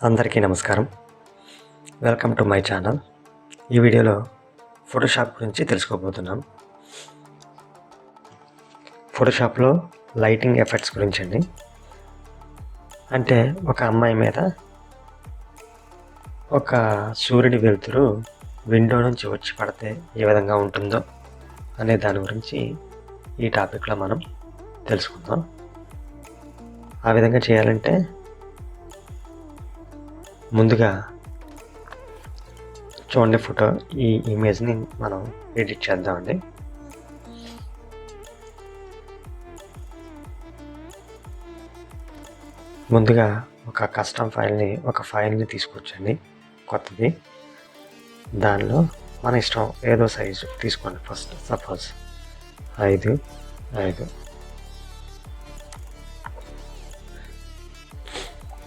అందరికీ నమస్కారం. Welcome to my channel. ఈ వీడియోలో ఫోటోషాప్ గురించి తెలుసుకోబోతున్నాం. ఫోటోషాప్లో లైటింగ్ ఎఫెక్ట్స్ గురించి అండి. అంటే ఒక అమ్మాయి మీద ఒక సూర్యుడి వెలుతురు విండో నుంచి వచ్చి పడితే ఏ విధంగా ఉంటుందో అనే దాని గురించి ఈ టాపిక్లో మనం తెలుసుకుందాం. ఆ విధంగా చేయాలంటే ముందుగా చూడండి, ఫోటో ఈ ఇమేజ్ని మనం ఎడిట్ చేద్దామండి. ముందుగా ఒక కస్టమ్ ఒక ఫైల్ని తీసుకొచ్చండి, కొత్తది. దానిలో మన ఇష్టం ఏదో సైజు తీసుకోండి. ఫస్ట్ సపోజ్ 5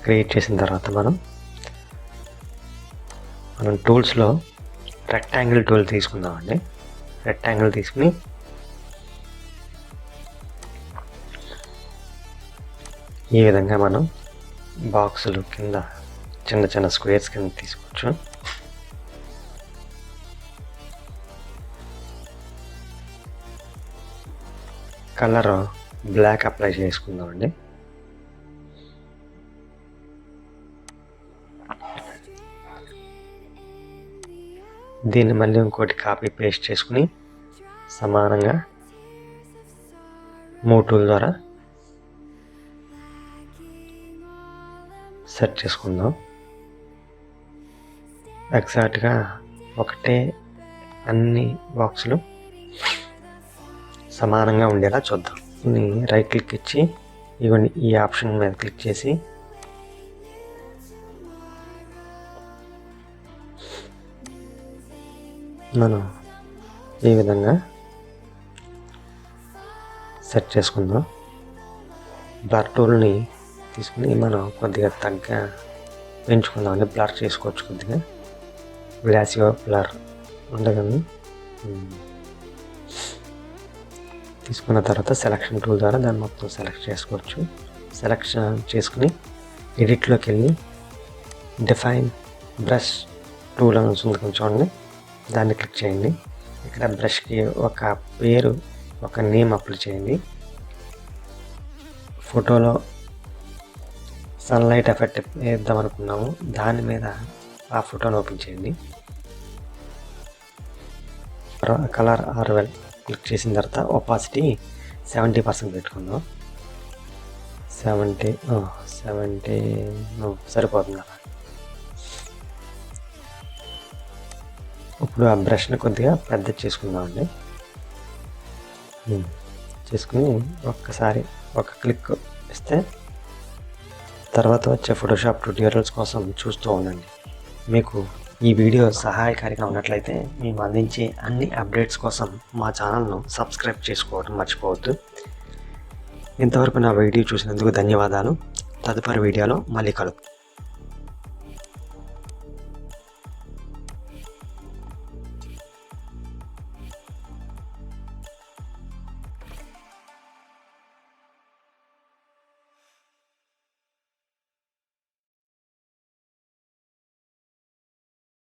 క్రియేట్ చేసిన తర్వాత మనం టూల్స్లో రెక్టాంగిల్ టూల్ తీసుకుందామండి. రెక్టాంగిల్ తీసుకుని ఈ విధంగా మనం బాక్సులు కింద చిన్న చిన్న స్క్వేర్స్ కింద తీసుకోవచ్చు. కలర్ బ్లాక్ అప్లై చేసుకుందామండి. దీన్ని మళ్ళీ ఇంకోటి కాపీ పేస్ట్ చేసుకుని సమానంగా 3 టూల్ ద్వారా సెట్ చేసుకుందాం. ఎగ్జాక్ట్గా ఒకటే అన్ని బాక్సులు సమానంగా ఉండేలా చూద్దాం. రైట్ క్లిక్ ఇచ్చి ఇవన్నీ ఈ ఆప్షన్ మీద క్లిక్ చేసి మనం ఈ విధంగా సెట్ చేసుకుందాం. బ్లర్ టూల్ని తీసుకుని మనం కొద్దిగా పెంచుకుందాం. అంటే బ్లర్ చేసుకోవచ్చు, కొద్దిగా గ్లాసీగా బ్లర్ ఉండదని తీసుకున్న తర్వాత సెలక్షన్ టూల్ ద్వారా దాన్ని మొత్తం సెలెక్ట్ చేసుకోవచ్చు. సెలెక్షన్ చేసుకుని ఎడిట్లోకి వెళ్ళి డిఫైన్ బ్రష్ టూల్ అని ఉంటుంది, చూడండి, దాన్ని క్లిక్ చేయండి. ఇక్కడ బ్రష్కి ఒక పేరు, ఒక నేమ్ అప్లై చేయండి. ఫోటోలో సన్లైట్ ఎఫెక్ట్ వేద్దాం అనుకున్నాము, దాని మీద ఆ ఫోటోని ఓపెన్ చేయండి. కలర్ ఆర్వెల్ క్లిక్ చేసిన తర్వాత ఒపాసిటీ 70% పెట్టుకుందాం. 70 సరిపోతుంది అలా. ఇప్పుడు ఆ బ్రష్ని కొద్దిగా పెద్ద చేసుకుందామండి. చేసుకుని ఒక్కసారి ఒక క్లిక్ ఇస్తే తర్వాత వచ్చే ఫోటోషాప్ ట్యూటోరియల్స్ కోసం చూస్తూ ఉండండి. మీకు ఈ వీడియో సహాయకారిగా ఉన్నట్లయితే మేము అందించే అన్ని అప్డేట్స్ కోసం మా ఛానల్ను సబ్స్క్రైబ్ చేసుకోవడం మర్చిపోవద్దు. ఇంతవరకు నా వీడియో చూసినందుకు ధన్యవాదాలు. తదుపరి వీడియోలో మళ్ళీ కలుద్దాం.